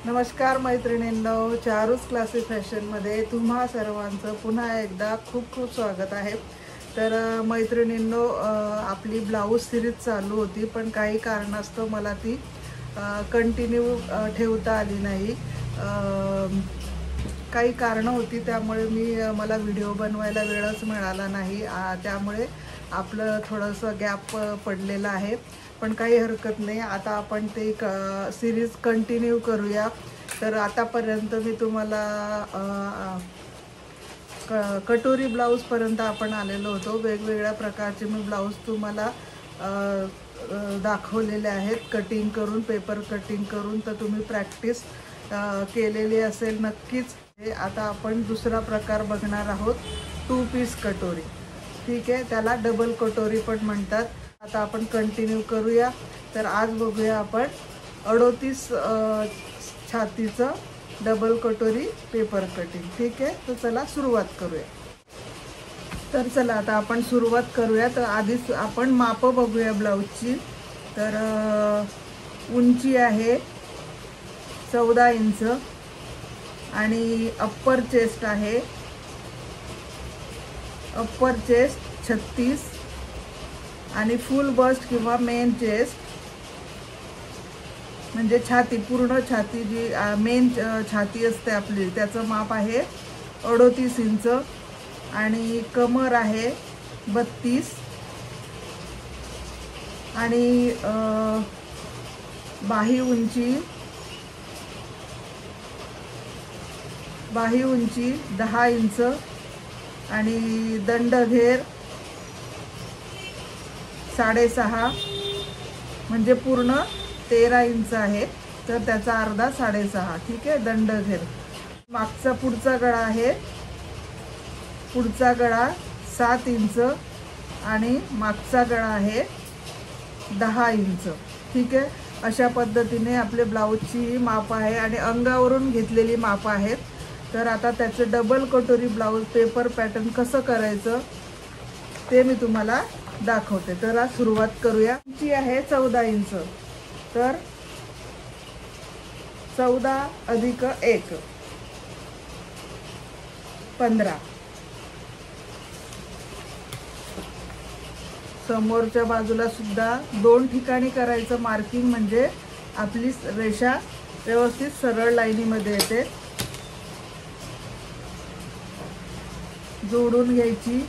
नमस्कार मैत्रिणींनो, चारूस क्लासिक फॅशनमध्ये तुम्हा सर्वांचं पुन्हा एकदा खूप खूप स्वागत आहे। तर मैत्रिणींनो, आपली ब्लाऊज सिरीज चालू होती, पण काही कारणास्तव मला ती कंटिन्यू ठेवता आली नाही। काही कारणं होती, त्यामुळे मला व्हिडिओ बनवायला वेळच मिळाला नाही। त्यामुळे आपलं थोडंसं गॅप पडलेला आहे, पण काही हरकत नाही। आता आपण ते सिरीज कंटिन्यू करूया। तर आतापर्यंत मी तुम्हाला कटोरी ब्लाऊजपर्यंत आपण आलेलो होतो। वेगवेगळ्या प्रकारचे मी ब्लाऊज तुम्हाला दाखवलेले आहेत कटिंग करून, पेपर कटिंग करून। तर तुम्ही प्रॅक्टिस केलेली असेल नक्कीच। आता आपण दुसरा प्रकार बघणार आहोत, 2 पीस कटोरी। ठीक आहे, त्याला डबल कटोरी पण म्हणतात। आता आपण कंटिन्यू करूया। तर आज बघूया आपण 38 छातीचं डबल कटोरी पेपर कटिंग। ठीक आहे, तर चला सुरुवात करूया। तर चला आता आपण सुरुवात करूया। तर आधीच आपण माप बघूया ब्लाऊजची। तर उंची आहे 14 इंच आणि अप्पर चेस्ट आहे, अप्पर चेस्ट 36 आणि फुल बस्ट किंवा मेन चेस्ट म्हणजे छाती, पूर्ण छाती जी मेन छाती असते आपली, त्याचं माप आहे 38 इंच आणि कमर आहे 32 आणि बाही उंची 10 इंच आणि दंडघेर 6.5 म्हणजे पूर्ण 13 इंच आहे, तर त्याचा अर्धा 6.5। ठीक आहे, दंडघेर। मागचा पुढचा गळा आहे, पुढचा गळा 7 इंच आणि मागचा गळा आहे 10 इंच। ठीक आहे, अशा पद्धतीने आपले ब्लाऊजची माप आहे आणि अंगावरून घेतलेली माप आहेत। तर आता त्याचे डबल कटोरी ब्लाऊज पेपर पॅटर्न कसं करायचं ते मी तुम्हाला दाखवते। तर आज सुरुवात करूया। उंची आहे 14 इंच, तर 14 अधिक 1 15। समोरच्या बाजूला सुद्धा 2 ठिकाणी करायचं मार्किंग, म्हणजे आपली रेषा व्यवस्थित सरळ लाईनीमध्ये येते। जोडून घ्यायची।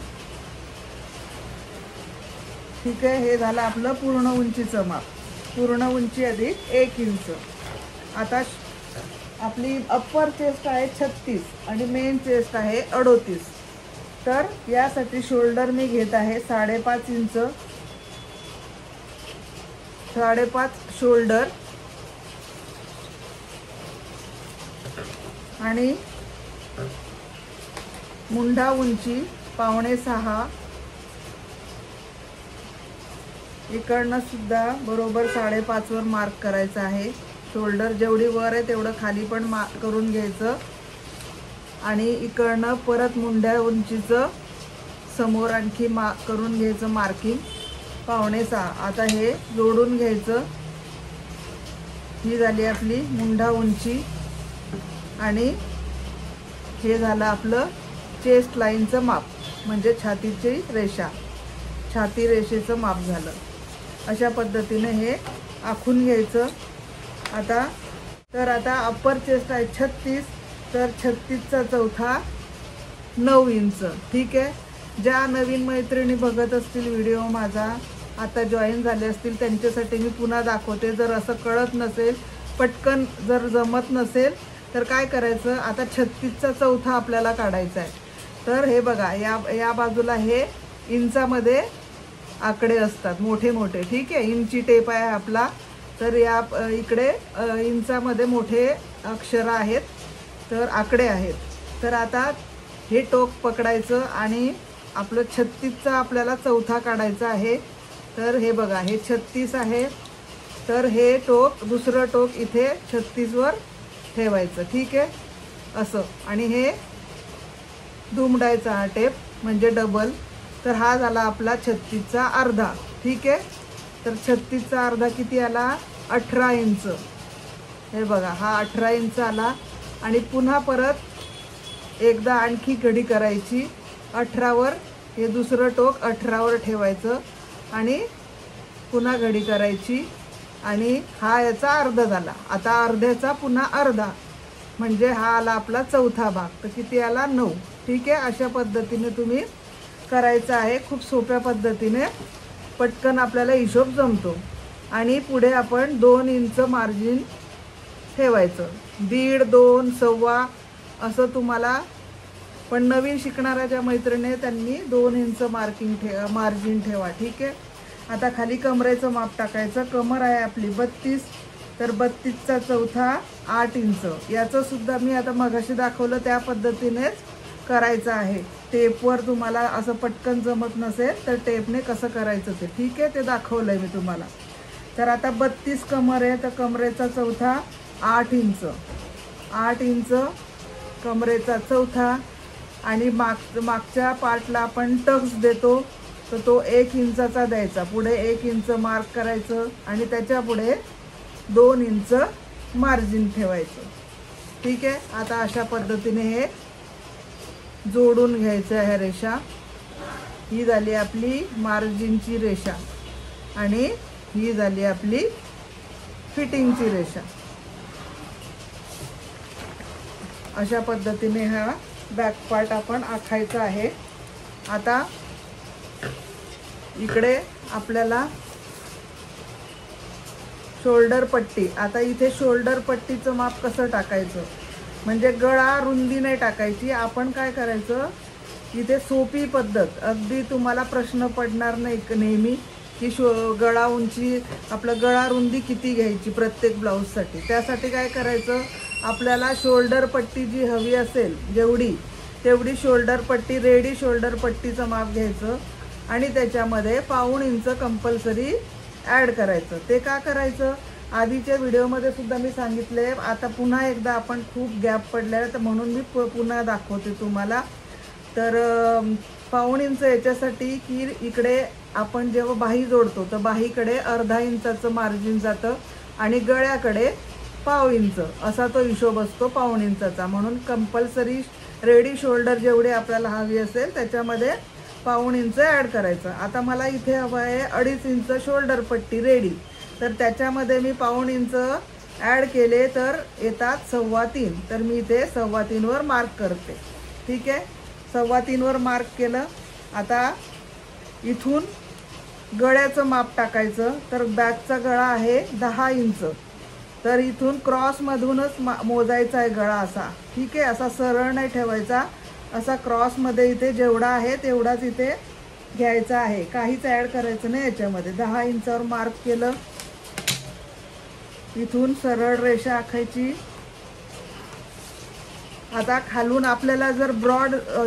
ठीक आहे, हे झालं आपलं पूर्ण उंचीचं माप। पूर्ण उंची अधिक 1 इंच। आता आपली अप्पर चेस्ट आहे 36 आणि मेन चेस्ट आहे 38। तर यासाठी शोल्डर मी घेत आहे 5.5 इंच, 5.5 शोल्डर आणि मुंढा उंची 5.25। इकडनं सुद्धा बरोबर 5.5 वर मार्क करायचं आहे। शोल्डर जेवढी वर आहे तेवढं खाली पण मार्क करून घ्यायचं आणि इकडनं परत मुंढ्या उंचीचं समोर आणखी करून घ्यायचं मार्किंग 5.25। आता हे जोडून घ्यायचं। ही झाली आपली मुंढा उंची आणि हे झालं आपलं चेस्ट लाईनचं माप, म्हणजे छातीची रेषा, छाती रेषेचं माप झालं। अशा पद्धतीने हे आखून घ्यायचं। आता अप्पर चेस्ट आहे 36, तर 36चा चौथा 9 इंच। ठीक आहे, ज्या नवीन मैत्रिणी बघत असतील व्हिडिओ माझा, आता जॉईन झाले असतील, त्यांच्यासाठी मी पुन्हा दाखवते। जर असं कळत नसेल, पटकन जर जमत नसेल, तर काय करायचं, आता 36चा चौथा आपल्याला काढायचा आहे। तर हे बघा, या बाजूला हे इंचामध्ये आकडे असतात मोठे मोठे। ठीक आहे, इंची टेप आहे आपला, तर या इकडे इंचामध्ये मोठे अक्षर आहेत, तर आकडे आहेत। तर आता हे टोक पकडायचं आणि आपलं 36चा आपल्याला चौथा काढायचा आहे। तर हे बघा, हे 36 आहे, तर हे टोक, दुसरं टोक इथे 36 वर ठेवायचं। ठीक आहे, असं, आणि हे दुमडायचा हा टेप, म्हणजे डबल। तर हा झाला आपला 36चा अर्धा। ठीक आहे, तर 36चा अर्धा किती आला, 18 इंच। हे बघा हा 18 इंच आला आणि पुन्हा परत एकदा आणखी घडी करायची 18 वर, हे दुसरं टोक 18 वर ठेवायचं आणि पुन्हा घडी करायची आणि हा याचा अर्धा झाला. आता अर्ध्याचा पुन्हा अर्धा म्हणजे हा आला आपला चौथा भाग. तर किती आला 9. ठीक आहे, अशा पद्धतीने तुम्ही करायचं आहे. खूप सोप्या पद्धतीने पटकन आपल्याला हिशोब जमतो. आणि पुढे आपण 2 इंच मार्जिन ठेवायचं. 1.5, 2, 1.25 असं तुम्हाला, पण नवीन शिकणाऱ्या ज्या मैत्रिणी त्यांनी 2 इंच मार्जिन ठेवा. ठीक आहे. आता खाली कमरेचं माप टाकायचं. कमर आहे आपली 32, तर 32चा चौथा 8 इंच. याचं सुद्धा मी आता मगाशी दाखवलं त्या पद्धतीनेच करायचं आहे. टेपवर तुम्हाला असं पटकन जमत नसेल तर टेपने कसं करायचं ते, ठीक आहे, ते दाखवलंय मी तुम्हाला. तर आता 32 कमर आहे, तर कमरेचा चौथा 8 इंच. 8 इंच कमरेचा चौथा. आणि मागच्या पार्टला आपण टक्स देतो, तर तो 1 इंचाचा द्यायचा. पुढे 1 इंच मार्क करायचं आणि त्याच्या पुढे 2 इंच मार्जिन ठेवायचं. ठीक आहे. आता अशा पद्धतीने हे जोडून घ्यायचं आहे रेषा. ही झाली आपली मार्जिनची रेषा आणि ही झाली आपली फिटिंगची रेषा. अशा पद्धतीने हा बॅक पार्ट आपण आखायचा आहे. आता इकडे आपल्याला शोल्डर पट्टी. आता इथे शोल्डर पट्टीचं माप कसं टाकायचं, म्हणजे गळा रुंदी नाही टाकायची. आपण काय करायचं, इथे सोपी पद्धत, अगदी तुम्हाला प्रश्न पडणार नाही नेहमी की गळा उंची, आपलं गळा रुंदी किती घ्यायची प्रत्येक ब्लाऊजसाठी. त्यासाठी काय करायचं, आपल्याला शोल्डर पट्टी जी हवी असेल तेवढी शोल्डर पट्टी, रेडी शोल्डर पट्टीचं माप घ्यायचं आणि त्याच्यामध्ये 1/4 इंच कंपल्सरी ॲड करायचं. ते का करायचं, आधीच्या व्हिडिओमध्ये सुद्धा मी सांगितले. आता पुन्हा एकदा आपण खूप गॅप पडले तर म्हणून मी पुन्हा दाखवते तुम्हाला. तर 1/4 इंच याच्यासाठी की इकडे आपण जेव्हा बाही जोडतो तर बाहीकडे अर्धा इंचाचं मार्जिन जातं आणि गळ्याकडे 1/4 इंच असा तो हिशोब असतो 1/4 इंचाचा. म्हणून कंपल्सरी रेडी शोल्डर जेवढे आपल्याला हवी असेल त्याच्यामध्ये 1/4 इंच ॲड करायचं. आता मला इथे हवं आहे 2.5 इंच शोल्डर पट्टी रेडी, तर त्याच्यामध्ये मी 1/4 इंच ॲड केले तर येतात 3.25. तर मी इथे 3.25 वर मार्क करते. ठीक आहे, 3.25 वर मार्क केलं. आता इथून गळ्याचं माप टाकायचं. तर बॅकचा गळा आहे 10 इंच, तर इथून क्रॉसमधूनच मोजायचा आहे गळा असा. ठीक आहे, असा सरळ नाही ठेवायचा, असा क्रॉसमध्ये इथे जेवढा आहे तेवढाच इथे घ्यायचा आहे. काहीच ॲड करायचं नाही याच्यामध्ये. 10 इंचावर मार्क केलं. इथून सरळ रेषा आखायची. आता खालून आपल्याला जर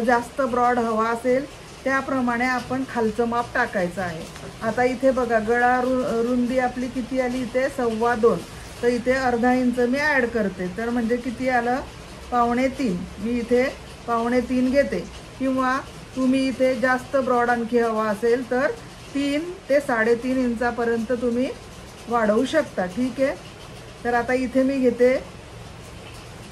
जास्त ब्रॉड हवा असेल त्याप्रमाणे आपण खालचं माप टाकायचं आहे. आता इथे बघा गळा रुंदी आपली किती आली, इथे 2.25. तर इथे अर्धा इंच मी ॲड करते, तर म्हणजे किती आलं 2.25. मी इथे 2.25 घेते. किंवा तुम्ही इथे जास्त ब्रॉड आणखी हवा असेल तर 3 ते 3.5 इंचापर्यंत तुम्ही वाढवू शकता. ठीक आहे, तर आता इथे मी घेते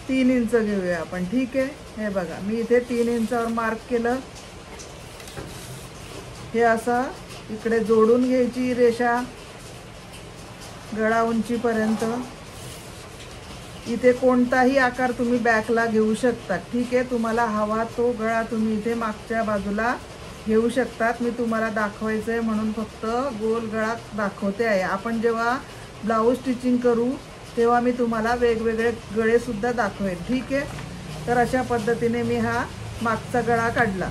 3 इंच घेऊया आपण. ठीक आहे, हे बघा मी इथे 3 इंचावर मार्क केलं. हे असं इकडे जोडून घ्यायची रेषा गळा उंचीपर्यंत. इथे कोणताही आकार तुम्ही बॅकला घेऊ शकता. ठीक आहे, तुम्हाला हवा तो गळा तुम्ही इथे मागच्या बाजूला घेऊ शकतात. मी तुम्हाला दाखवायचं आहे म्हणून फक्त गोल गळा दाखवते आहे. आपण जेव्हा ब्लाऊज स्टिचिंग करू तेव्हा मी तुम्हाला वेगवेगळे गळेसुद्धा दाखवेन. ठीक आहे, तर अशा पद्धतीने मी हा मागचा गळा काढला.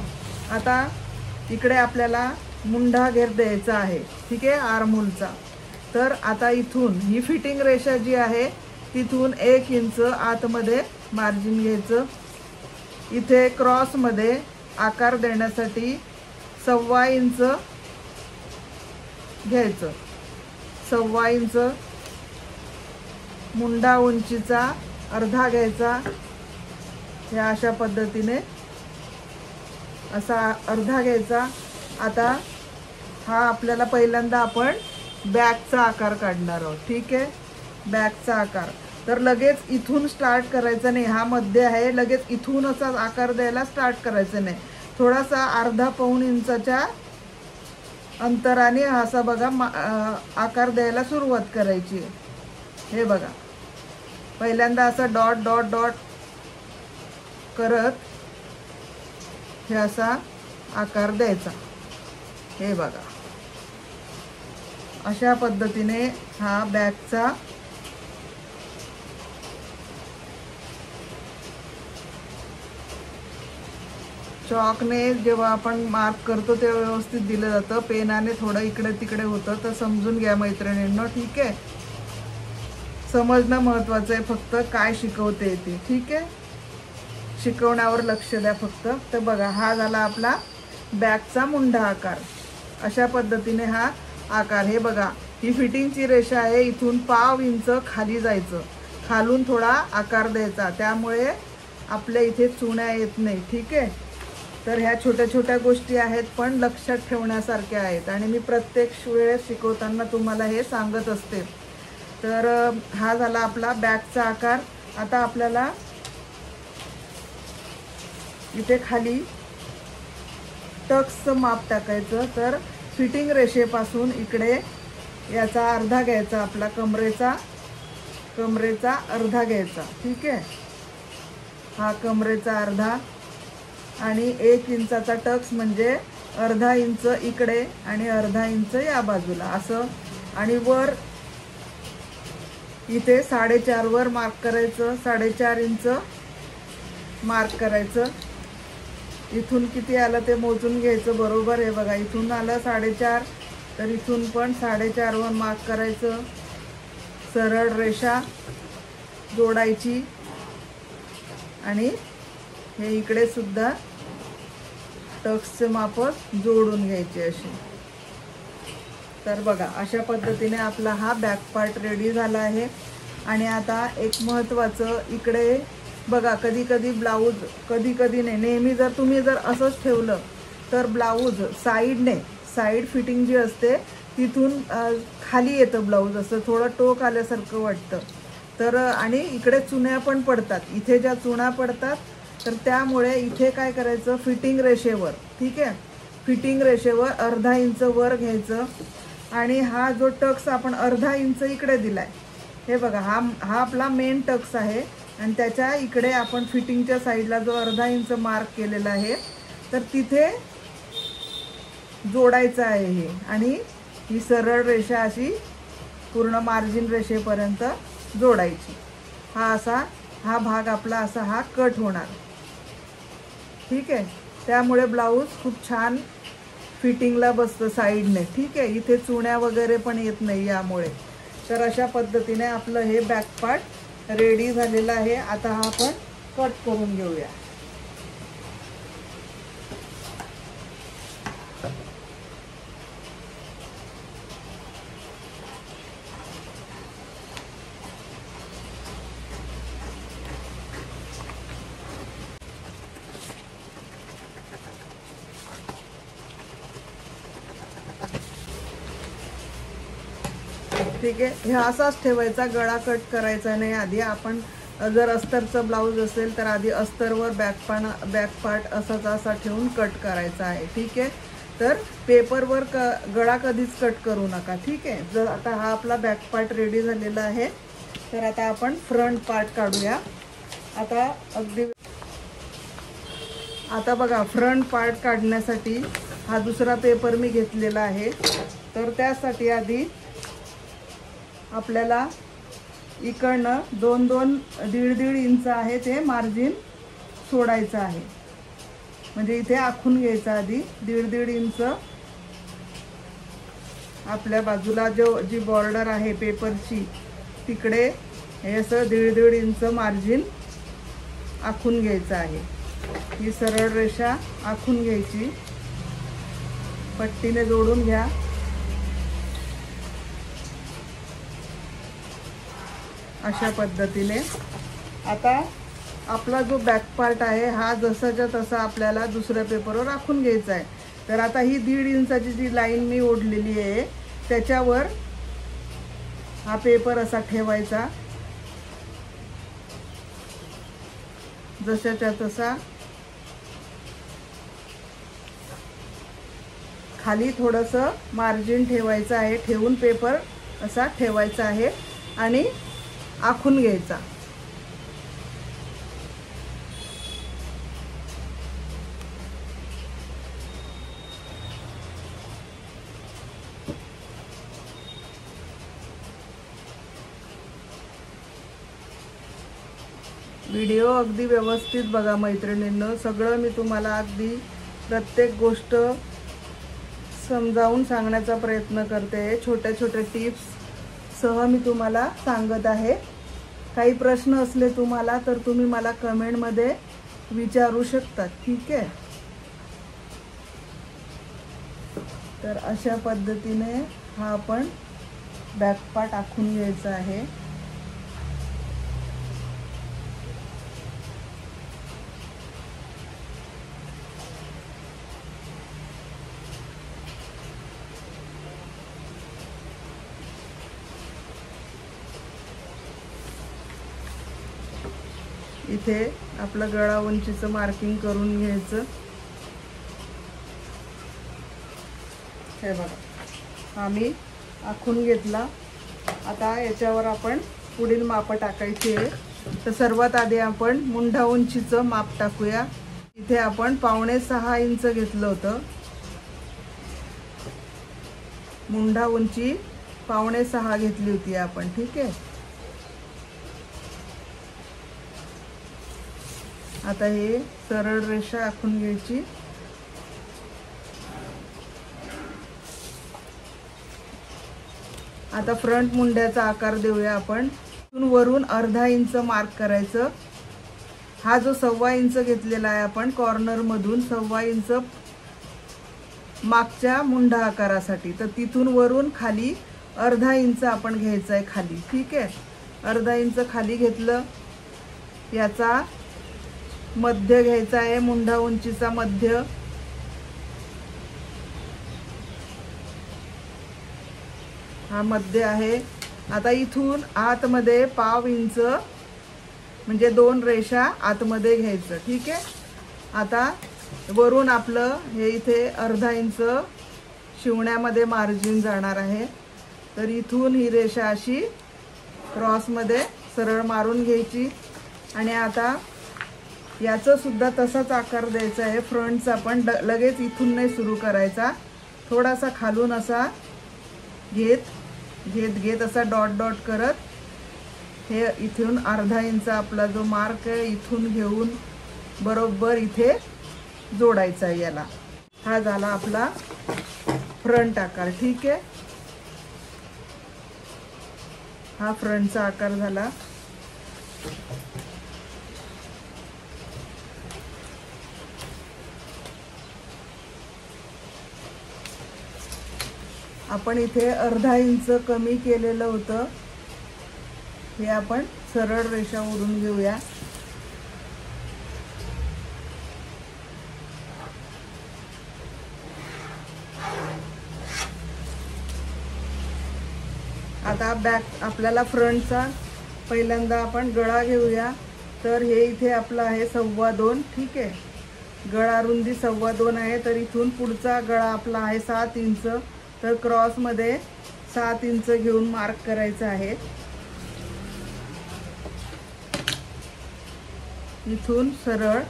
आता इकडे आपल्याला मुंढा घेर द्यायचा आहे. ठीक आहे, आर्महोलचा. तर आता इथून ही फिटिंग रेषा जी आहे तिथून 1 इंच आतमध्ये मार्जिन घ्यायचं. इथे क्रॉसमध्ये आकार देण्यासाठी 1.25 इंच घ्यायचं. 1.25 इंच मुंडा उंचीचा अर्धा घ्यायचा. या अशा पद्धतीने असा अर्धा घ्यायचा. आता हा आपल्याला पहिल्यांदा आपण बॅकचा आकार काढणार आहोत. ठीक आहे, बॅकचा आकार. तर लगेच इथून स्टार्ट करायचं नाही, हा मध्य आहे, लगेच इथून असा आकार द्यायला स्टार्ट करायचं नाही, थोडासा अर्धा पाऊण इंचाच्या अंतराने असा बघा आकार द्यायला सुरुवात करायची. हे बघा पहिल्यांदा असं डॉट डॉट डॉट करत हे असा आकार द्यायचा. हे बघा अशा पद्धतीने हा बॅगचा चॉकने जेव्हा आपण मार्क करतो तेव्हा व्यवस्थित दिलं जातं, पेनाने थोडं इकडे तिकडे होतं तर समजून घ्या मैत्रिणींनो. ठीक आहे, समजणं महत्त्वाचं आहे, फक्त काय शिकवते ते. ठीक आहे, शिकवण्यावर लक्ष द्या फक्त. तर बघा हा झाला आपला बॅगचा मुंडा आकार. अशा पद्धतीने हा आकार, हे बघा ही फिटिंगची रेषा आहे, इथून पाव इंच खाली जायचं, खालून थोडा आकार द्यायचा, त्यामुळे आपल्या इथे चुण्या येत नाही. ठीक आहे, तर ह्या छोट्या छोट्या गोष्टी आहेत पण लक्षात ठेवण्यासारख्या आहेत आणि मी प्रत्येक वेळेस शिकवताना तुम्हाला हे सांगत असते. तर हा झाला आपला बॅगचा आकार. आता आपल्याला इथे खाली टक्सचं माप टाकायचं. तर फिटिंग रेषेपासून इकडे याचा अर्धा घ्यायचा, आपला कमरेचा अर्धा घ्यायचा. ठीक आहे, हा कमरेचा अर्धा आणि 1 इंचाचा टक्स म्हणजे अर्धा इंच इकडे आणि अर्धा इंच या बाजूला असं. आणि वर इथे 4.5 वर मार्क करायचं, 4.5 इंच मार्क करायचं. इथून किती आलं ते मोजून घ्यायचं बरोबर. हे बघा इथून आलं 4.5, तर इथून पण 4.5 वर मार्क करायचं. सरळ रेषा जोडायची आणि हे इकडे सुद्धा टक्सचे माप जोडून घ्यायचे असे. तर बघा अशा पद्धतीने आपला हा बॅक पार्ट रेडी झाला आहे. आणि आता एक महत्त्वाचं, इकडे बघा कधी कधी ब्लाऊज, कधी कधी नाही, नेहमी जर तुम्ही असंच ठेवलं तर ब्लाऊज साईड फिटिंग जी असते तिथून खाली येतं ब्लाऊज, असं थोडं टोक आल्यासारखं वाटतं. तर आणि इकडे चुन्या पण पडतात, इथे ज्या चुना पडतात तर त्यामुळे इथे काय करायचं, फिटिंग रेषेवर, ठीक आहे, फिटिंग रेषेवर अर्धा इंच वर घ्यायचं आणि हा जो टक्स आपण अर्धा इंच इकडे दिलाय, हे बघा हा आपला मेन टक्स आहे आणि त्याच्या इकडे आपण फिटिंगच्या साईडला जो अर्धा इंच मार्क केलेला आहे तर तिथे जोडायचं आहे हे. आणि ही सरळ रेषा अशी पूर्ण मार्जिन रेषेपर्यंत जोडायची. हा भाग आपला असा हा कट होणार. ठीक आहे, त्यामुळे ब्लाऊज खूप छान फिटिंगला बसतं साईडने. ठीक आहे, इथे चुण्या वगैरे पण येत नाही यामुळे. तर अशा पद्धतीने आपलं हे बॅक पार्ट रेडी झालेलं आहे. आता हा आपण कट करून घेऊया. ठीक आहे, हे असाच ठेवायचा, गळा कट करायचा नाही. आधी आपण जर अस्तरचं ब्लाऊज असेल तर आधी अस्तरवर बॅक पार्ट असा ठेवून कट करायचा आहे. ठीक आहे, तर पेपरवर गळा कधीच कट करू नका. ठीक आहे, जर आता हा आपला बॅक पार्ट रेडी झालेला आहे तर आता आपण फ्रंट पार्ट काढूया. आता बघा फ्रंट पार्ट काढण्यासाठी हा दुसरा पेपर मी घेतलेला आहे. तर त्यासाठी आधी आपल्याला इकडनं 2-2, 1.5 इंच आहे ते मार्जिन सोडायचं आहे. म्हणजे इथे आखून घ्यायचं आधी 1.5 इंच. आपल्या बाजूला जी बॉर्डर आहे पेपरची तिकडे हे असं 1.5 इंच मार्जिन आखून घ्यायचं आहे. ही सरळ रेषा आखून घ्यायची, पट्टीने जोडून घ्या. अशा पद्धतीने आता आपला जो बॅक पार्ट आहे हा जसाच्या तसा आपल्याला दुसऱ्या पेपरवर आखून घ्यायचा आहे. तर आता ही 1.5 इंचाची जी लाईन मी ओढलेली आहे त्याच्यावर हा पेपर असा ठेवायचा जशाच्या तसा खाली थोडंसं मार्जिन ठेवायचं आहे, ठेवून पेपर असा ठेवायचा आहे आणि आखून घ्यायचा. व्हिडिओ अगदी व्यवस्थित बघा मैत्रिणींनो. सगळं मी तुम्हाला अगदी प्रत्येक गोष्ट समजावून सांगण्याचा प्रयत्न करते. छोट्या छोट्या टिप्स सह मी तुम्हाला सांगत आहे. काही प्रश्न असले तुम्हाला तर तुम्ही मला कमेंटमध्ये विचारू शकता. ठीक आहे. तर अशा पद्धतीने हा आपण बॅकपार्ट आखून घ्यायचा आहे. इथे आपलं गळा उंचीचं मार्किंग करून घ्यायचं. हे बघा आम्ही आखून घेतला. आता याच्यावर आपण पुढील माप टाकायची आहे. तर सर्वात आधी आपण मुंढा उंचीचं माप टाकूया. इथे आपण 5.5 इंच घेतलं होतं. मुंढा उंची 5.5 घेतली होती आपण. ठीक आहे. आता हे सरळ रेषा आखून घ्यायची. आता फ्रंट मुंड्याचा आकार देऊया आपण. वरून अर्धा इंच मार्क करायचं. हा जो 1.25 इंच घेतलेला आहे आपण कॉर्नर मधून 1.25 इंच मागच्या मुंडा आकारासाठी, तर तिथून वरून खाली अर्धा इंच आपण घ्यायचं आहे खाली. ठीक आहे. अर्धा इंच खाली घेतलं. याचा मध्य घ्यायचा आहे, मुंढा उंचीचा मध्य. हा मध्य आहे. आता इथून आतमध्ये 1/2 इंच म्हणजे 2 रेषा आतमध्ये घ्यायचं. ठीक आहे. आता वरून आपलं हे इथे अर्धा इंच शिवण्यामध्ये मार्जिन जाणार आहे. तर इथून ही रेषा अशी क्रॉसमध्ये सरळ मारून घ्यायची. आणि आता याचं सुद्धा तसाच आकार द्यायचा आहे. फ्रंटचा पण लगेच इथून नाही सुरू करायचा. थोडासा खालून असा घेत असा डॉट डॉट करत हे इथून अर्धा इंच आपला जो मार्क आहे इथून घेऊन बरोबर इथे जोडायचा आहे याला. हा झाला आपला फ्रंट आकार. ठीक आहे. हा फ्रंटचा आकार झाला. आपण इथे अर्धा इंच कमी केलेलं होतं. हे आपण सरळ रेषा ओढून घेऊया. आता बॅक आपल्याला फ्रंटचा पहिल्यांदा आपण गळा घेऊया. तर हे इथे आपला आहे 2.25. ठीक आहे. गळा रुंदी 2.25 आहे. तर इथून पुढचा गळा आपला आहे 7 इंच. तर क्रॉसमध्ये 7 इंच घेऊन मार्क करायचं आहे. इथून सरळ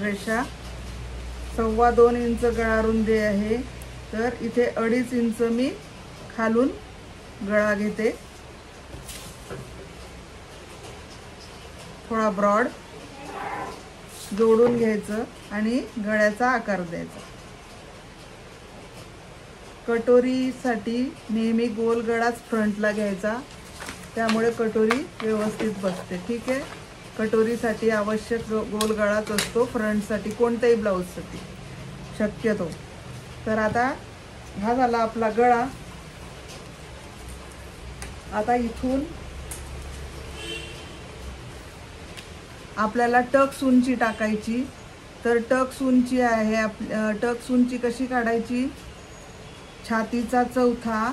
रेषा 2.25 इंच गळा रुंदी आहे. तर इथे 2.5 इंच मी खालून गळा घेते. थोडा ब्रॉड जोडून घ्यायचं आणि गळ्याचा आकार द्यायचा. कटोरीसाठी नेहमी गोल गळाच फ्रंटला घ्यायचा. त्यामुळे कटोरी व्यवस्थित बसते. ठीक आहे. कटोरीसाठी आवश्यक गोल गळाच असतो फ्रंटसाठी, कोणत्याही ब्लाऊजसाठी शक्यतो. तर आता हा झाला आपला गळा. आता इथून आपल्याला टक्स उंची टाकायची. तर टक्स उंची आहे टक्स उंची कशी काढायची? छातीचा 1/4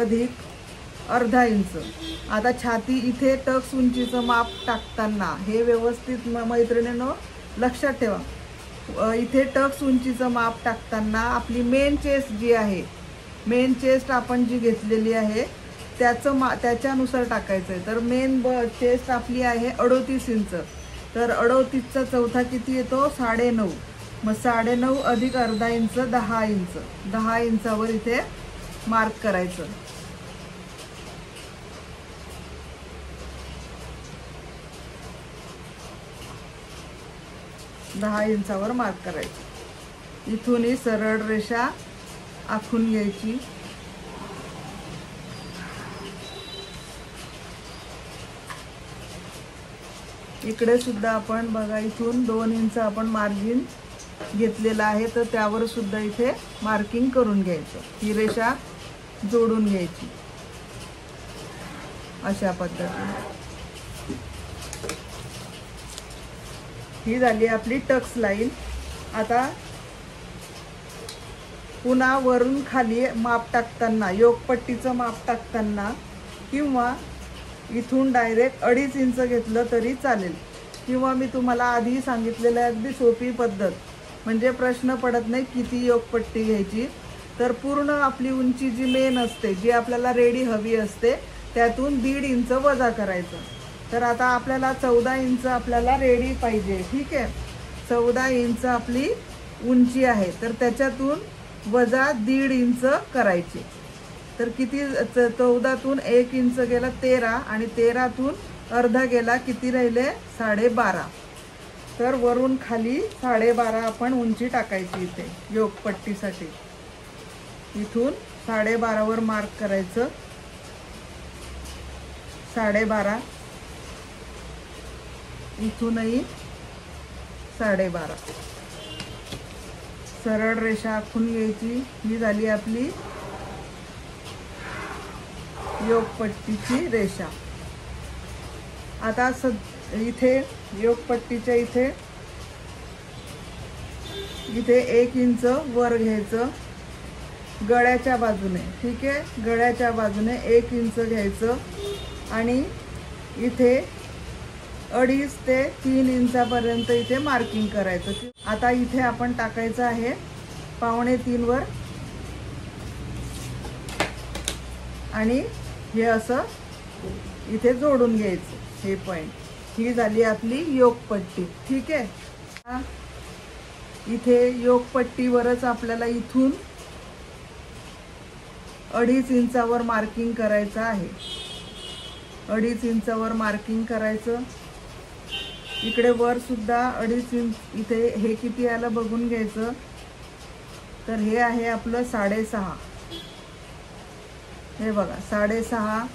अधिक अर्धा इंच। आता छाती इथे टक्स उंचीचं माप टाकताना हे व्यवस्थित मैत्रिणींनो लक्षात ठेवा। इथे टक्स उंचीचं माप टाकताना आपली मेन चेस्ट जी आहे, मेन चेस्ट आपण जी घेतलेली आहे त्याच्यानुसार टाकायचं आहे। तर मेन चेस्ट आपली आहे 38 इंच, तर 38चा चौथा किती येतो 9.5। मग 9.5 अधिक अर्धा इंच 10 इंच, 10 इंचावर इथे मार्क करायचं। दहा इंचावर मार्क करायचं। इथून ही सरळ रेषा आखून घ्यायची। इकडे सुद्धा आपण बघा इथून 2 इंच आपण मार्जिन घेतलेला आहे, तर त्यावर सुद्धा इथे मार्किंग करून घ्यायचं। ही रेषा जोडून घ्यायची अशा पद्धतीने। ही झाली आपली टक्स लाईन। आता पुन्हा वरून खाली माप टाकताना, योगपट्टीचं माप टाकताना किंवा इथून डायरेक्ट 2.5 इंच घेतलं तरी चालेल, किंवा मी तुम्हाला आधी सांगितलेलं अगदी सोपी पद्धत, म्हणजे प्रश्न पडत नाही किती योगपट्टी घ्यायची। तर पूर्ण आपली उंची जी मेन असते, जी आपल्याला रेडी हवी असते, त्यातून 1.5 इंच वजा करायचं। तर आता आपल्याला 14 इंच आपल्याला रेडी पाहिजे, ठीक आहे। 14 इंच आपली उंची आहे, तर त्याच्यातून वजा 1.5 इंच करायचे। तर किती 14तून 1 इंच गेला 13, आणि 13तून अर्धा गेला किती राहिले 12.5। तर वरून खाली 12.5 आपण उंची टाकायची इथे योगपट्टीसाठी। इथून 12.5 वर मार्क करायचं, 12.5, इथूनही 12.5। सरळ रेषा आखून घ्यायची। ही झाली आपली योगपट्टीची रेषा। आता इथे योगपट्टीच्या इथे 1 इंच वर घ्यायचं गळ्याच्या बाजूने, ठीक आहे। गळ्याच्या बाजूने 1 इंच घ्यायचं आणि इथे 2.5 ते 3 इंचापर्यंत इथे मार्किंग करायचं। आता इथे आपण टाकायचं आहे 2.25 वर, आणि हे असं इथे जोडून घ्यायचं हे पॉइंट। ही झाली आपली योगपट्टी, ठीक आहे। इथे योगपट्टीवरच आपल्याला इथून 2.5 इंचावर मार्किंग करायचं आहे। 2.5 इंचावर मार्किंग करायचं। इकडे वर सुद्धा 2.5 इंच, इथे हे किती आलं बघून घ्यायचं। तर हे आहे आपलं 6.5, हे बघा 6.5।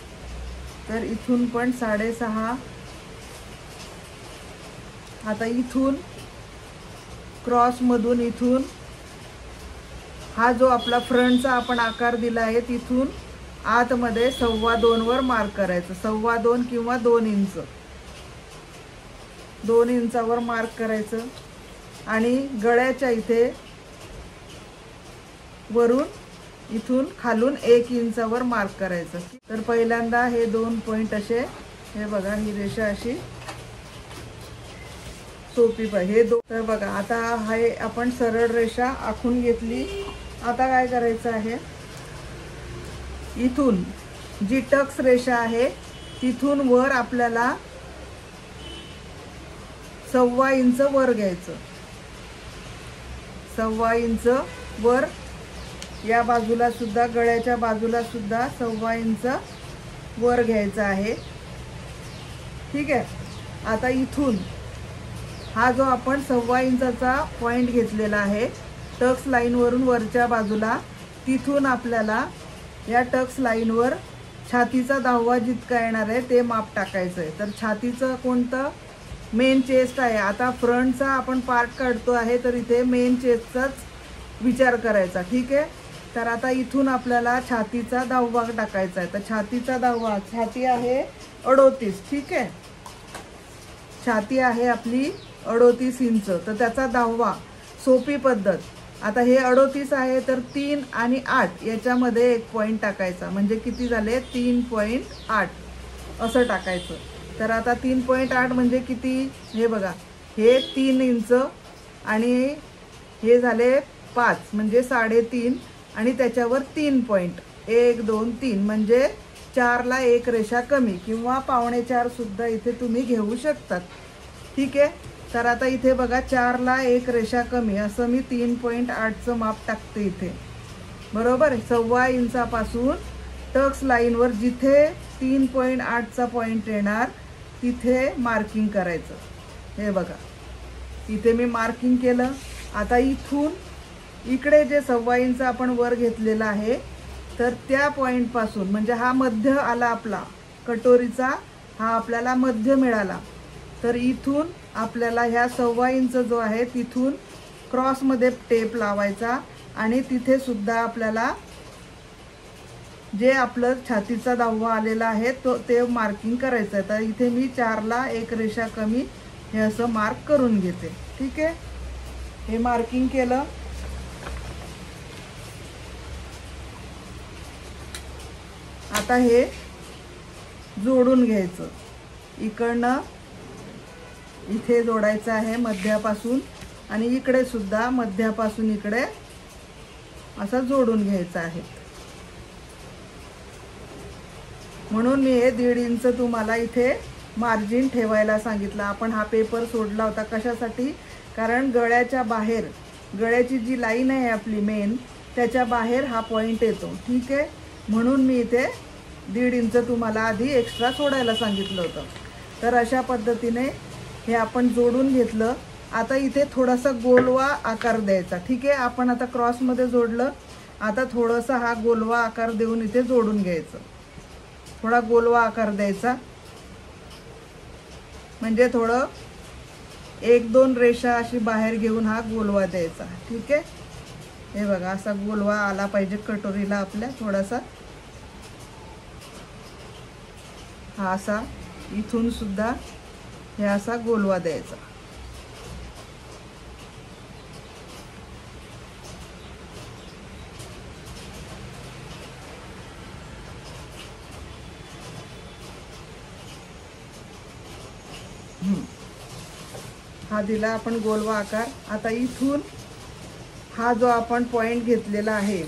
तर इथून पण 6.5। आता इथून क्रॉसमधून इथून हा जो आपला फ्रंटचा आपण आकार दिला आहे, तिथून आतमध्ये 2.25 वर मार्क करायचं। 2.25 किंवा 2 इंच, 2 इंचावर मार्क करायचं। आणि गळ्याच्या इथे वरून इथून खालून 1 इंचावर मार्क करायचं। तर पहिल्यांदा हे 2 पॉइंट असे, हे बघा ही रेषा अशी सोपी हे तर बघा आता हे आपण सरळ रेषा आखून घेतली। आता काय करायचं आहे, इथून जी टक्स रेषा आहे तिथून वर आपल्याला 1.25 इंच वर घ्यायचं। 1.25 इंच वर, या बाजूला सुद्धा गळ्याच्या बाजूला सुद्धा 1.25 इंच वर घ्यायचं आहे, ठीक आहे। आता इथून हा जो आपण 1.25 इंचाचा पॉइंट घेतलेला आहे टक्स लाईन वरून वरच्या बाजूला, तिथून आपल्याला या टक्स लाईनवर छातीचा 10वा जितका येणार आहे ते माप टाकायचं आहे। तर छातीचं कोणतं, मेन चेस्ट आहे। आता फ्रंटचा आपण पार्ट काढतो आहे, तर इथे मेन चेस्टचाच विचार करायचा, ठीक आहे। तर आता इथून आपल्याला छातीचा 10वा टाकायचा आहे। तर छातीचा 10वा, छाती आहे 38, ठीक आहे। छाती आहे आपली 38 इंच, तर त्याचा 10वा सोपी पद्धत आता हे 38 आहे तर 3 आणि 8 याच्यामध्ये 1 पॉईंट टाकायचा, म्हणजे किती झाले 3.8 असं टाकायचं. तर आता 3.8 म्हणजे किती, हे बघा, हे 3 इंच आणि हे झाले 5 म्हणजे 3.5 आणि त्याच्यावर 3 पॉईंट 1 2 3 म्हणजे 4ला 1 रेषा कमी किंवा 4.25 सुद्धा इथे तुम्ही घेऊ शकतात. ठीक आहे. तर आता इथे बघा 4ला 1 रेषा कमी असं मी 3.8चं माप टाकते इथे, बरोबर. 1.25 इंचापासून टक्स लाईनवर जिथे 3.8चा पॉईंट येणार तिथे मार्किंग करायचं. हे बघा इथे मी मार्किंग केलं. आता इथून इकडे जे 1.25 इंच आपण वर घेतलेला आहे तर त्या पॉईंटपासून, म्हणजे हा मध्य आला आपला कटोरीचा, हा आपल्याला मध्य मिळाला. तर इथून आपल्याला ह्या 1.25 इंच जो आहे तिथून क्रॉसमध्ये टेप लावायचा आणि तिथे सुद्धा आपल्याला जे आपलं छातीचा 10वा आलेला आहे ते मार्किंग करायचं आहे. तर इथे मी 4ला 1 रेषा कमी हे असं मार्क करून घेते. ठीक आहे. हे मार्किंग केलं. आता हे जोडून घ्यायचं. इकडनं इथे जोडायचं आहे मध्यापासून आणि इकडे सुद्धा मध्यापासून इकडे असं जोडून घ्यायचं आहे. म्हणून मी हे 1.5 इंच तुम्हाला इथे मार्जिन ठेवायला सांगितलं. आपण हा पेपर सोडला होता कशासाठी, कारण गळ्याच्या बाहेर, गळ्याची जी लाईन आहे आपली मेन, त्याच्या बाहेर हा पॉईंट येतो. ठीक आहे. म्हणून मी इथे 1.5 इंच तुम्हाला आधी एक्स्ट्रा सोडायला सांगितलं होतं. तर अशा पद्धतीने हे आपण जोडून घेतलं. आता इथे थोडासा गोलवा आकार द्यायचा. ठीक आहे. आपण आता क्रॉसमध्ये जोडलं, आता थोडासा हा गोलवा आकार देऊन इथे जोडून घ्यायचं. थोडा गोलवा आकार द्यायचा, म्हणजे थोडं 1-2 रेषा अशी बाहेर घेऊन हा गोलवा द्यायचा. ठीक आहे. हे बघा असा गोलवा आला पाहिजे कटोरीला आपल्या. थोडासा हा असा इथून सुद्धा हे असा गोलवा द्यायचा. हा दिला आपण गोलवा आकार. आता इथून हा जो आपण पॉइंट घेतलेला आहे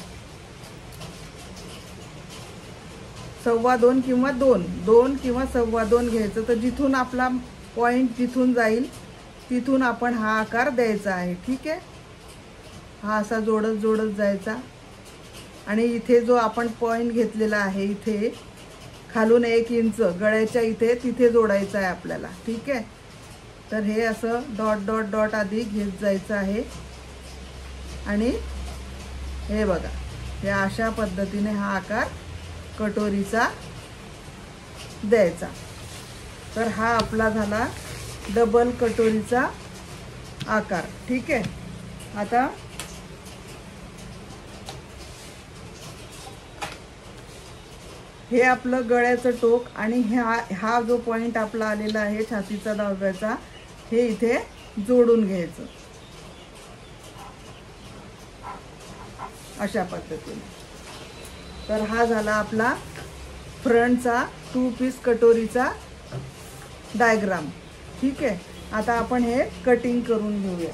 2.25 किंवा 2 किंवा 2.25 घ्यायचं. तर जिथून आपला पॉइंट जिथून जाईल तिथून आपण हा आकार द्यायचा आहे. ठीक आहे. हा असा जोडत जोडत जायचा आणि इथे जो आपण पॉइंट घेतलेला आहे इथे खालून 1 इंच गळ्याच्या इथे तिथे जोडायचा आहे आपल्याला. ठीक आहे. तर हे असं डॉट डॉट डॉट आधी घेत जायचं आहे आणि हे बघा हे अशा पद्धतीने हा आकार कटोरीचा द्यायचा. तर हा आपला झाला डबल कटोरीचा आकार. ठीक आहे. आता हे आपलं गळ्याचं टोक आणि हा जो पॉइंट आपला आलेला आहे छातीचा 10व्याचा, हे इथे जोडून घ्यायचं अशा पद्धतीने. तर हा झाला आपला फ्रंटचा 2 पीस कटोरीचा डायग्राम. ठीक आहे. आता आपण हे कटिंग करून घेऊया.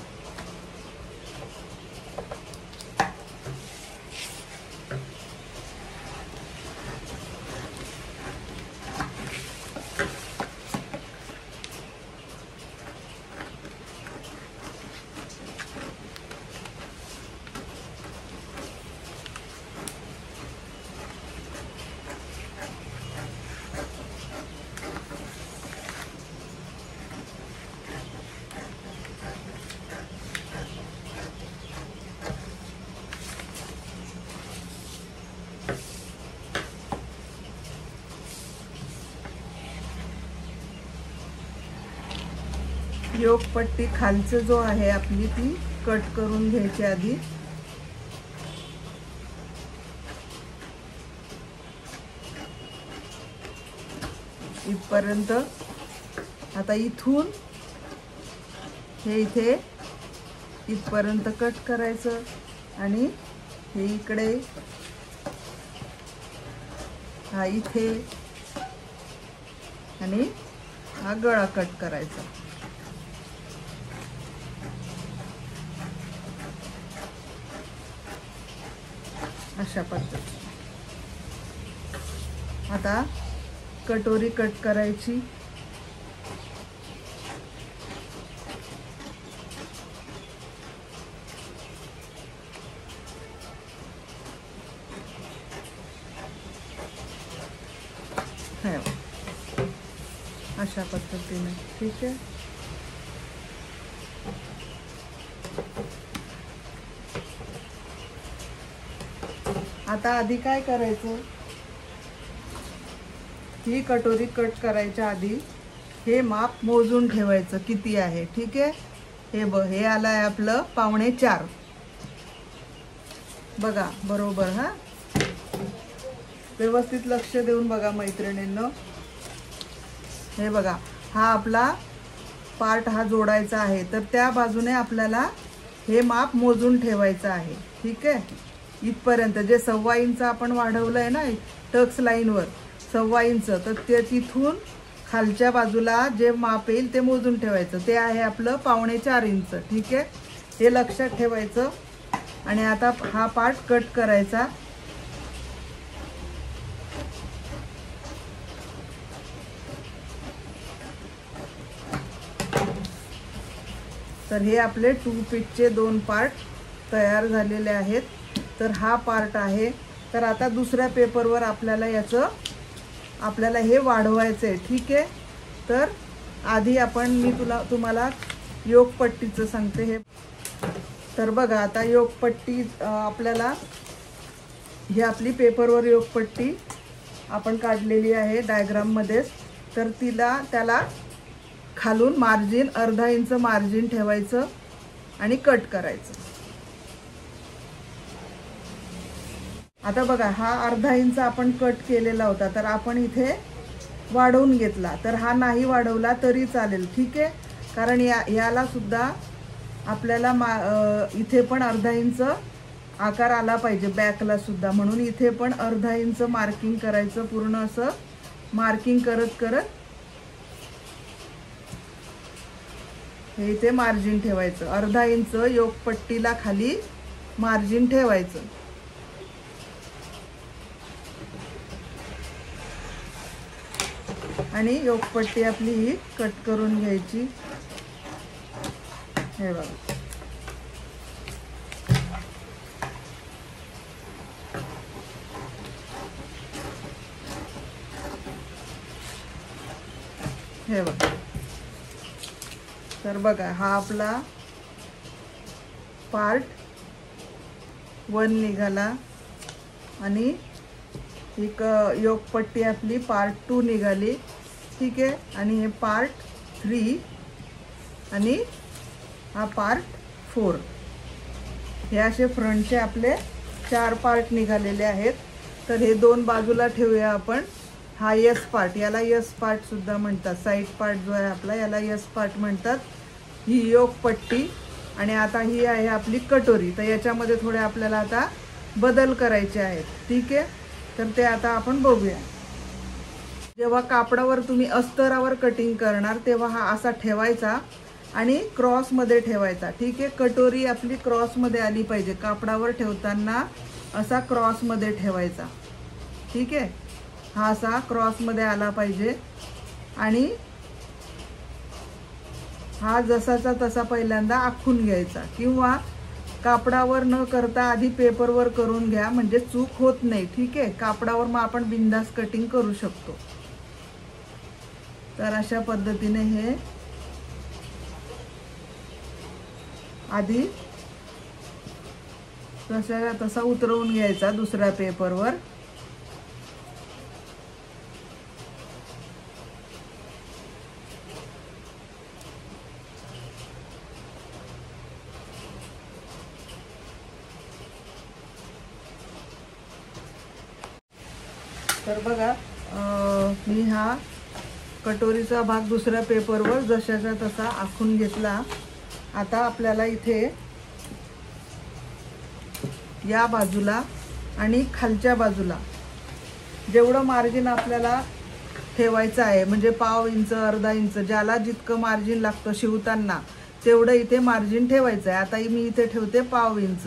योगपट्टी खालचं जो आहे आपली ती कट करून घ्यायची आधी. इथपर्यंत. आता इथून हे इथे इथपर्यंत कट करायचं. आणि हे इकडे, हा इथे, आणि हा गळा कट करायचा. अशा पद्धतीने आता कटोरी कट करायची. अशा पद्धतीने. ठीक आहे. आता आधी काय करायचं, ही कटोरी कट करायच्या आधी हे माप मोजून ठेवायचं किती आहे. ठीक आहे. हे आलंय आपलं 4.25. बघा बरोबर. हा व्यवस्थित लक्ष देऊन बघा मैत्रिणींनो. हे बघा, हा आपला पार्ट हा जोडायचा आहे, तर त्या बाजूने आपल्याला हे माप मोजून ठेवायचं आहे. ठीक आहे. इथपर्यंत जे 1.25 इंच आपण वाढवलंय ना टक्स लाईनवर 1.25 इंच, तर ते तिथून खालच्या बाजूला जे माप येईल ते मोजून ठेवायचं. ते आहे आपलं 4.25 इंच. ठीक आहे. हे लक्षात ठेवायचं. आणि आता हा पार्ट कट करायचा. तर हे आपले 2 पीसचे 2 पार्ट तयार झालेले आहेत. तर हा पार्ट आहे. तर आता दुसऱ्या पेपरवर आपल्याला हे वाढवायचं आहे. ठीक आहे. तर आधी मी तुम्हाला योगपट्टीचं सांगते. हे तर बघा, आता योगपट्टी आपल्याला ही आपली पेपरवर योगपट्टी आपण काढलेली आहे डायग्राममध्येच. तर त्याला खालून मार्जिन 1/2 इंच मार्जिन ठेवायचं आणि कट करायचं. आता बघा, हा 1/2 इंच आपण कट केलेला होता, तर आपण इथे वाढवून घेतला. तर हा नाही वाढवला तरी चालेल. ठीक आहे. कारण याला सुद्धा आपल्याला इथे पण 1/2 इंच आकार आला पाहिजे बॅकला सुद्धा, म्हणून इथे पण 1/2 इंच मार्किंग करायचं. पूर्ण असं मार्किंग करत करत हे इथे मार्जिन ठेवायचं. 1/2 इंच योगपट्टीला खाली मार्जिन ठेवायचं. आणि योगपट्टी आपली ही कट करून घ्यायची. हे बघा, हे बघा. तर बघा, हा आपला पार्ट 1 निघाला आणि एक योगपट्टी आपली पार्ट 2 निघाली. ठीक आहे. आणि हे पार्ट 3 आणि हा पार्ट 4, हे असे फ्रंटचे आपले 4 पार्ट निघालेले आहेत. तर हे 2 बाजूला ठेवूया आपण. हा यस पार्ट, याला यस पार्ट सुद्धा म्हणतात. साईड पार्ट जो आहे आपला, याला यस पार्ट म्हणतात. ही योगपट्टी. आणि आता ही आहे आपली कटोरी. तर याच्यामध्ये थोडे आपल्याला आता बदल करायचे आहेत. ठीक आहे. तर ते आता आपण बघूया. जेव्हा कापडावर तुम्ही अस्तरावर कटिंग करणार तेव्हा हा असा ठेवायचा आणि क्रॉसमध्ये ठेवायचा. ठीक आहे. कटोरी आपली क्रॉसमध्ये आली पाहिजे. कापडावर ठेवताना असा क्रॉसमध्ये ठेवायचा. ठीक आहे. हा असा क्रॉसमध्ये आला पाहिजे. आणि हा जसाचा तसा पहिल्यांदा आखून घ्यायचा, किंवा कापडावर न करता आधी पेपरवर करून घ्या, म्हणजे चूक होत नाही. ठीक आहे. कापडावर मग आपण बिंदास कटिंग करू शकतो. तर अशा पद्धतीने हे आधी तसा उतरवून घ्यायचा दुसऱ्या पेपरवर. तर बघा, मी हा कटोरीचा भाग दुसऱ्या पेपरवर जशाचा तसा आखून घेतला. आता आपल्याला इथे या बाजूला आणि खालच्या बाजूला जेवढं मार्जिन आपल्याला ठेवायचं आहे, म्हणजे पाव इंच अर्धा इंच ज्याला जितकं मार्जिन लागतं शिवताना तेवढं इथे मार्जिन ठेवायचं आहे. आता मी इथे ठेवते पाव इंच.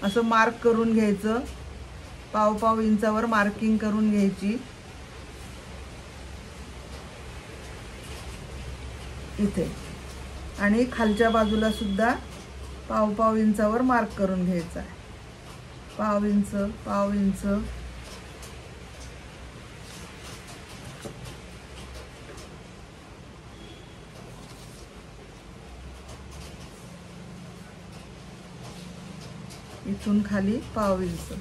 असं मार्क करून घ्यायचं, पाव इंचावर मार्किंग करून घ्यायची इथे. आणि खालच्या बाजूला सुद्धा पाव इंचावर मार्क करून घ्यायचा आहे. पाव इंच इथून खाली पाव इंच.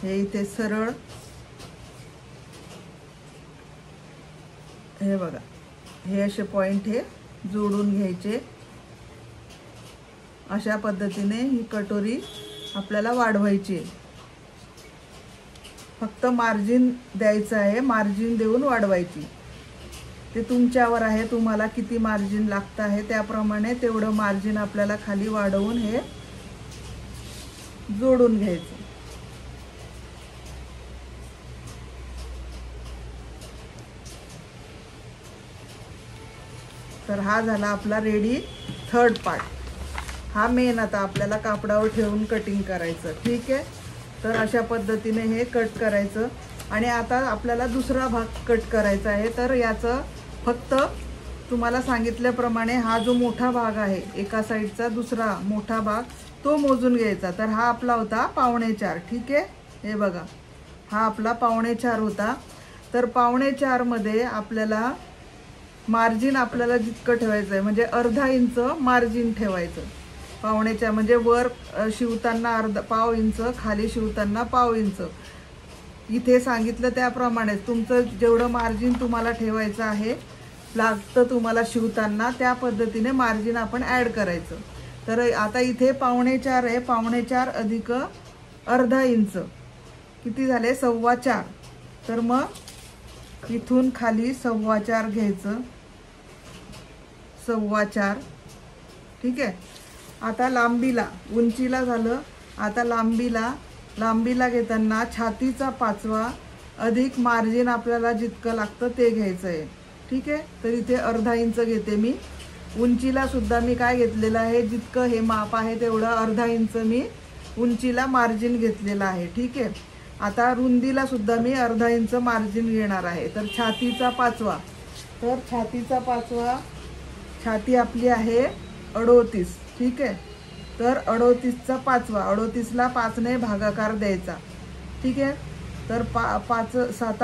हे इथे सरळ हे बघा, हे असे पॉइंट हे जोडून घ्यायचे. अशा पद्धतीने ही कटोरी आपल्याला वाढवायची आहे. फक्त मार्जिन द्यायचं आहे, मार्जिन देऊन वाढवायची. ते तुमच्यावर आहे, तुम्हाला किती मार्जिन लागतं आहे त्याप्रमाणे तेवढं मार्जिन आपल्याला खाली वाढवून हे जोडून घ्यायचं. तर हा झाला आपला रेडी थर्ड पार्ट. हा मेन आता आपल्याला कापडावर ठेवून कटिंग करायचं. ठीक आहे, तर अशा पद्धतीने हे कट करायचं. आणि आता आपल्याला दुसरा भाग कट करायचा आहे. तर याचं फक्त तुम्हाला सांगितल्याप्रमाणे हा जो मोठा भाग आहे एका साईडचा दुसरा मोठा भाग तो मोजून घ्यायचा. तर हा आपला होता 4.25. ठीक आहे, हे बघा हा आपला 4.25 होता. तर 4.25 मध्ये आपल्याला मार्जिन आपल्याला जितकं ठेवायचं आहे म्हणजे अर्धा इंच मार्जिन ठेवायचं. 4.25 म्हणजे वर शिवताना पाव इंच, खाली शिवताना पाव इंच. इथे सांगितलं त्याप्रमाणेच तुमचं जेवढं मार्जिन तुम्हाला ठेवायचं आहे लागतं तुम्हाला शिवताना त्या पद्धतीने मार्जिन आपण ॲड करायचं. तर आता इथे 4.25 आहे, 4.25 अधिक अर्धा इंच किती झाले 4.25. तर मग इथून खाली 4.25 घ्यायचं, 4.25. ठीक आहे. आता लांबीला, उंचीला झालं. आता लांबीला घेताना छातीचा 5वा अधिक मार्जिन आपल्याला जितकं लागतं ते घ्यायचं आहे. ठीक आहे, तर इथे अर्धा इंच घेते मी. उंचीला सुद्धा मी काय घेतलेलं आहे, जितकं हे माप आहे तेवढं अर्धा इंच मी उंचीला मार्जिन घेतलेलं आहे. ठीक आहे. आता रुंदीला सुद्धा मी अर्धा इंच मार्जिन घेणार आहे. तर छातीचा 5वा, तर छातीचा 5वा, छाती आपली आहे 38. ठीक आहे, तर 38चा 5वा, 38ला 5ने भागाकार द्यायचा. ठीक आहे, तर 5 7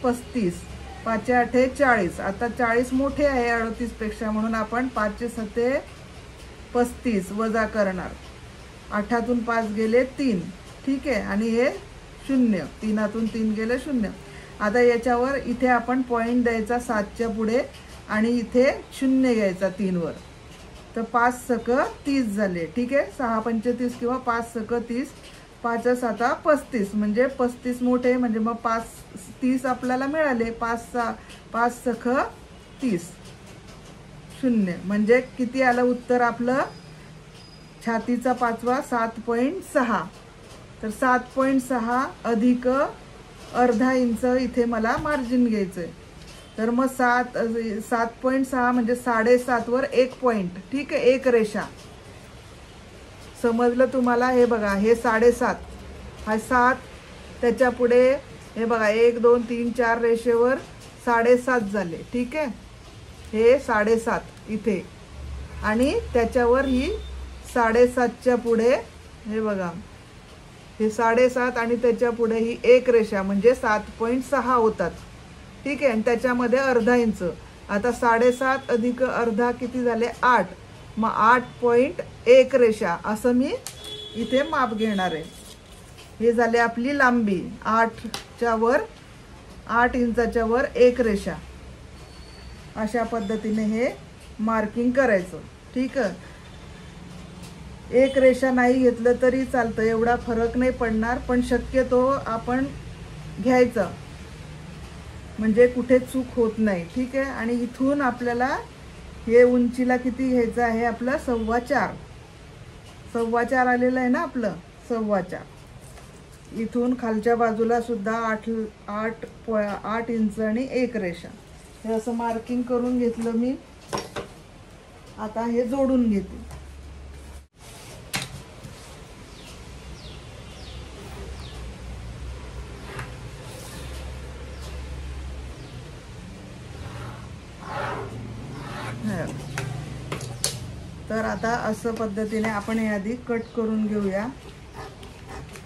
35, 5 40. आता 40 मोठे आहे 38पेक्षा म्हणून आपण 5 7 35 वजा करणार. 8तून 5 गेले 3. ठीक आहे, आणि हे 0, 3तून 3 गेले 0. आता याच्यावर इथे आपण पॉईंट द्यायचा 7च्या पुढे आणि इथे 0 घ्यायचा 3 वर. तर 5 सक 30 झाले. ठीक आहे, 6 पंचे 30 किंवा 5 सक 30, 5 7 35 म्हणजे 35 मोठे म्हणजे मग 5 30 आपल्याला मिळाले. 5 सख 30, 0 म्हणजे किती आलं उत्तर आपलं छातीचा 5वा 7.6. तर 7.6 अधिक अर्धा इंच इथे मला मार्जिन घ्यायचंय. तर मग 7.6 म्हणजे 7.5 वर 1 पॉइंट. ठीक आहे, एक रेषा. समजलं तुम्हाला? हे बघा, हे 7.5 हा 7, त्याच्या पुढे हे बघा 1 2 3 4 रेषेवर 7.5 झाले. ठीक आहे, हे 7.5 इथे आणि त्याच्यावर ही 7.5च्या पुढे हे बघा हे 7.5 आणि त्याच्या पुढे ही एक रेषा म्हणजे 7.6 होतात. ठीक आहे, आणि त्याच्यामध्ये अर्धा इंच. आता 7.5 अधिक अर्धा किती झाले 8. मग 8.1 रेषा असं मी इथे माप घेणार आहे. हे झाले आपली लांबी. 8च्या वर 8 इंचाच्या वर एक रेषा. अशा पद्धतीने हे मार्किंग करायचं. ठीक आहे, एक रेषा नाही घेतलं तरी चालतं, एवढा फरक नाही पडणार, पण शक्यतो आपण घ्यायचं म्हणजे कुठे चूक होत नाही. ठीक आहे, आणि इथून आपल्याला हे उंचीला किती घ्यायचं आहे आपलं 4.25. 4.25 आलेलं आहे ना आपलं, 4.25. इथून खालच्या बाजूला सुद्धा 8 इंच आणि 1 रेषा. हे असं मार्किंग करून घेतलं मी. आता हे जोडून घेते. तर आता असं पद्धतीने आपण हे आधी कट करून घेऊया,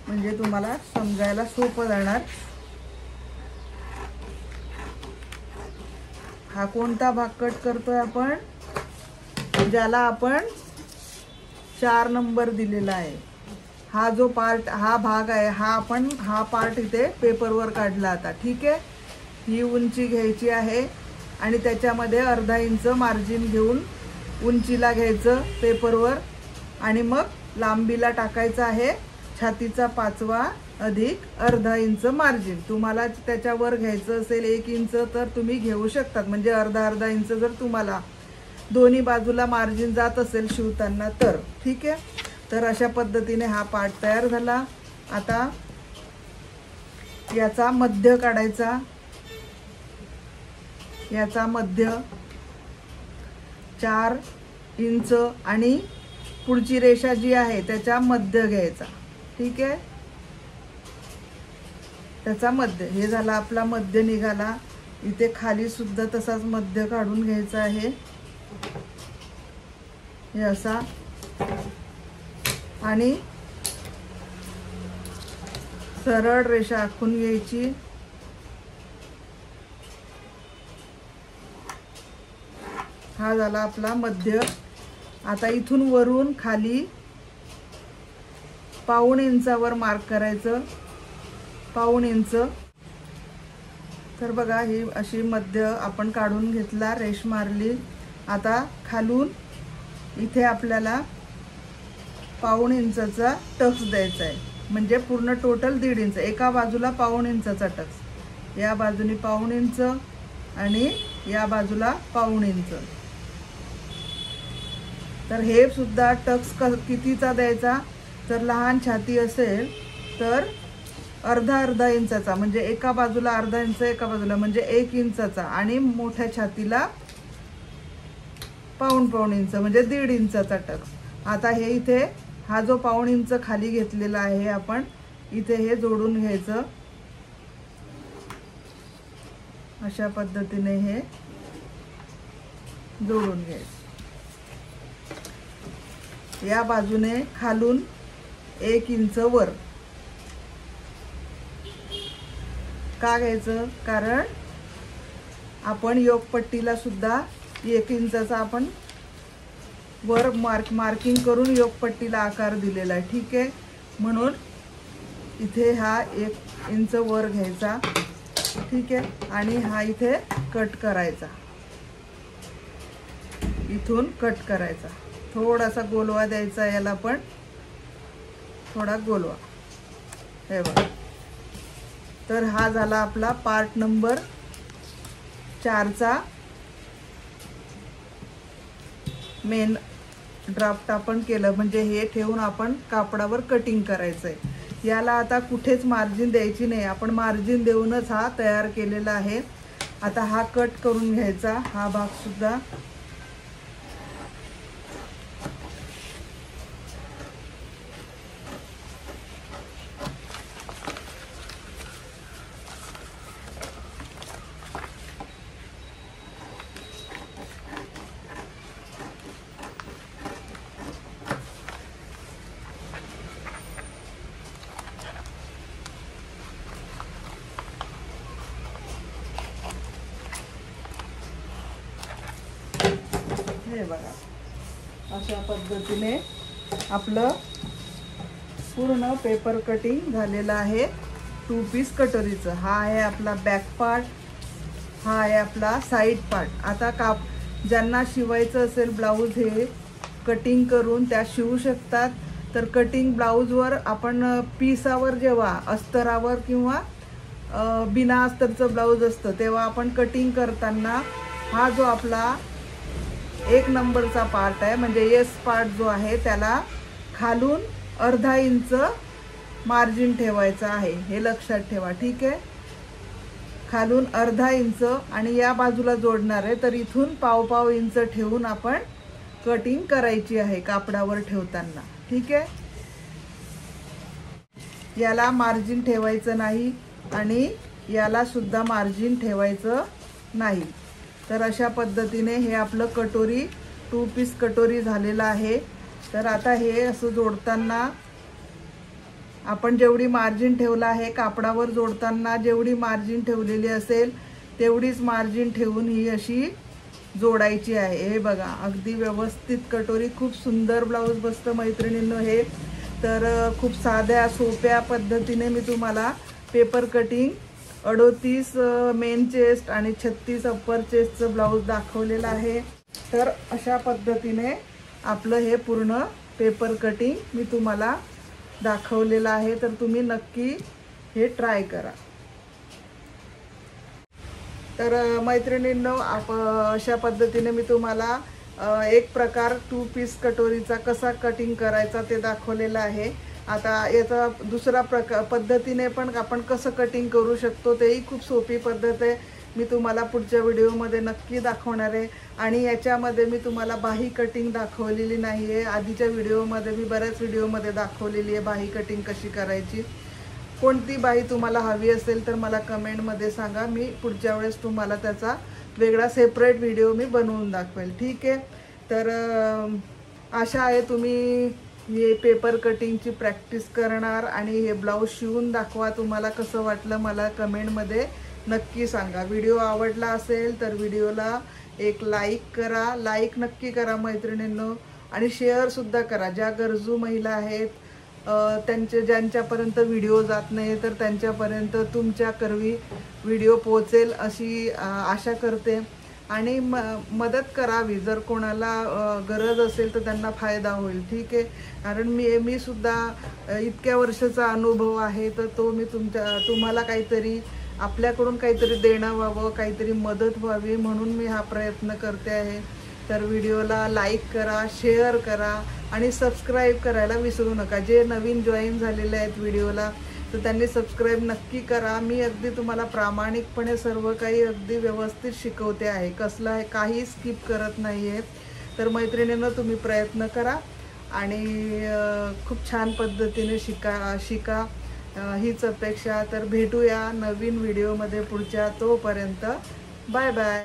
म्हणजे तुम्हाला समजायला सोपं जाणार. हा कोणता भाग कट करतोय आपण, ज्याला आपण 4 नंबर दिलेला आहे. हा जो पार्ट, हा भाग आहे, हा पार्ट इथे पेपरवर काढला आता. ठीक आहे. ही उंची घ्यायची आहे आणि त्याच्यामध्ये अर्धा इंच मार्जिन घेऊन उंचीला घ्यायचं पेपरवर आणि मग लांबीला टाकायचं आहे छातीचा 5वा अधिक अर्धा इंच मार्जिन. तुम्हाला त्याच्यावर घ्यायचं असेल 1 इंच तर तुम्ही घेऊ शकतात, म्हणजे अर्धा इंच जर तुम्हाला दोन्ही बाजूला मार्जिन जात असेल शिवताना तर. ठीक आहे. तर अशा पद्धतीने हा पार्ट तयार झाला. आता याचा मध्य काढायचा. याचा मध्य 4 इंच आणि पुढची रेषा जी आहे त्याचा मध्य घ्यायचा. ठीक आहे. त्याचा मध्य, हे झाला आपला मध्य निघाला. इथे खाली सुद्धा तसाच मध्य काढून घ्यायचा आहे, हे असा. आणि सरळ रेषा आखून घ्यायची. हा झाला आपला मध्य. आता इथून वरून खाली 1/2 इंचावर मार्क करायचं, 1/2 इंच. तर बघा ही अशी मध्य आपण काढून घेतला, रेष मारली. आता खालून इथे आपल्याला 1/2 इंचाचा टक्स द्यायचा आहे, म्हणजे पूर्ण टोटल 1.5 इंच. एका बाजूला 1/2 इंचाचा टक्स, या बाजूने 1/2 इंच आणि या बाजूला 1/2 इंच. तर हे सुद्धा टक्स कितीचा द्यायचा, जर लहान छाती असेल तर अर्धा इंचाचा, म्हणजे एका बाजूला अर्धा इंच, एका बाजूला म्हणजे 1 इंचाचा. आणि मोठ्या छातीला 1/2 इंच म्हणजे 1.5 इंचाचा टक्स. आता हे इथे हा जो 1/2 इंच खाली घेतलेला आहे आपण, इथे हे जोडून घ्यायचं. अशा पद्धतीने हे जोडून घ्यायचं. या बाजूने खालून 1 इंच वर का घ्यायचं, कारण आपण योगपट्टीला सुद्धा 1 इंचाचा आपण वर मार्किंग करून योगपट्टीला आकार दिलेला आहे. ठीक आहे. म्हणून इथे हा 1 इंच वर घ्यायचा. ठीक आहे. आणि हा इथे कट करायचा, इथून कट करायचा. थोडासा गोलवा द्यायचा याला, पण थोडा गोलवा. हे बघा. तर हा झाला आपला पार्ट नंबर 4चा मेन ड्राफ्ट आपण केलं. म्हणजे हे ठेवून आपण कापडावर कटिंग करायचं आहे. याला आता कुठेच मार्जिन द्यायची नाही, आपण मार्जिन देऊनच हा तयार केलेला आहे. आता हा कट करून घ्यायचा, हा भाग सुद्धा. हे बघा, अशा पद्धतीने आपलं पूर्ण पेपर कटिंग झालेलं आहे 2 पीस कटोरीचं. हा आहे आपला बॅक पार्ट, हा आहे आपला साईड पार्ट. आता ज्यांना शिवायचं असेल ब्लाऊज, हे कटिंग करून त्या शिवू शकतात. तर कटिंग ब्लाऊजवर आपण पीसावर जेव्हा अस्तरावर किंवा बिना अस्तरचं ब्लाऊज असतं तेव्हा आपण कटिंग करताना हा जो आपला 1 नंबरचा पार्ट आहे, म्हणजे एस पार्ट जो आहे, त्याला खालून अर्धा इंच मार्जिन ठेवायचं आहे, हे लक्षात ठेवा, ठीक आहे। खालून अर्धा इंच आणि या बाजूला जोडणार आहे, तर इथून पाव इंच ठेवून आपण कटिंग करायची आहे कापडावर ठेवताना, ठीक आहे। याला मार्जिन ठेवायचं नाही आणि याला सुद्धा मार्जिन ठेवायचं नाही। तर अशा पद्धतीने हे आपलं कटोरी 2 पीस कटोरी झालेलं आहे। तर आता हे असं जोडताना आपण जेवढी मार्जिन ठेवला आहे कापडावर जोडताना जेवढी मार्जिन ठेवलेली असेल तेवढीच मार्जिन ठेवून ही अशी जोडायची आहे। हे बघा अगदी व्यवस्थित कटोरी, खूप सुंदर ब्लाऊज बसतं मैत्रिणींनो हे। तर खूप साध्या सोप्या पद्धतीने मी तुम्हाला पेपर कटिंग 38 मेन चेस्ट आणि 36 अप्पर चेस्टचं ब्लाऊज दाखवलेलं आहे। तर अशा पद्धतीने आपलं हे पूर्ण पेपर कटिंग मी तुम्हाला दाखवलेलं आहे। तर तुम्ही नक्की हे ट्राय करा। तर मैत्रिणींनो अशा पद्धतीने मी तुम्हाला एक प्रकार 2 पीस कटोरीचा कसा कटिंग करायचा ते दाखवलेलं आहे। आता याचा दुसरा पद्धतीने पण आपण कसं कटिंग करू शकतो तेही खूप सोपी पद्धत आहे, मी तुम्हाला पुढच्या व्हिडिओमध्ये नक्की दाखवणार आहे। आणि याच्यामध्ये मी तुम्हाला बाही कटिंग दाखवलेली नाही आहे, आधीच्या व्हिडिओमध्ये मी बऱ्याच व्हिडिओमध्ये दाखवलेली आहे बाही कटिंग कशी करायची। कोणती बाही तुम्हाला हवी असेल तर मला कमेंटमध्ये सांगा, मी पुढच्या वेळेस तुम्हाला त्याचा वेगळा सेपरेट व्हिडिओ मी बनवून दाखवेल, ठीक आहे। तर आशा आहे तुम्ही हे पेपर कटिंगची प्रॅक्टिस करणार आणि हे ब्लाऊज शिवून दाखवा, तुम्हाला कसं वाटलं मला कमेंटमध्ये नक्की सांगा। व्हिडिओ आवडला असेल तर व्हिडिओला एक लाईक करा, लाईक नक्की करा मैत्रिणींनो, आणि शेअरसुद्धा करा। ज्या गरजू महिला आहेत ज्यांच्यापर्यंत व्हिडिओ जात नाही तर त्यांच्यापर्यंत तुमच्या करवी व्हिडिओ पोहोचेल अशी आशा करते। आणि मदत करावी, जर कोणाला गरज असेल तर त्यांना फायदा होईल, ठीक आहे। कारण मी सुद्धा इतक्या वर्षाचा अनुभव आहे, तर तो मी तुम्हाला काहीतरी आपल्याकडून काहीतरी देणं व्हावं, काहीतरी मदत व्हावी म्हणून मी हा प्रयत्न करते आहे। तर व्हिडिओला लाईक करा, शेअर करा आणि सबस्क्राईब करायला विसरू नका। जे नवीन जॉईन झालेले आहेत व्हिडिओला तर त्यांनी सबस्क्राईब नक्की करा। मी अगदी तुम्हाला प्रामाणिकपणे सर्व काही अगदी व्यवस्थित शिकवते आहे, कसलं आहे काही स्किप करत नाही आहे। तर मैत्रिणींनो तुम्ही प्रयत्न करा आणि खूप छान पद्धतीने शिका हीच अपेक्षा। तर भेटूया नवीन व्हिडिओमध्ये पुढच्या, तोपर्यंत बाय बाय।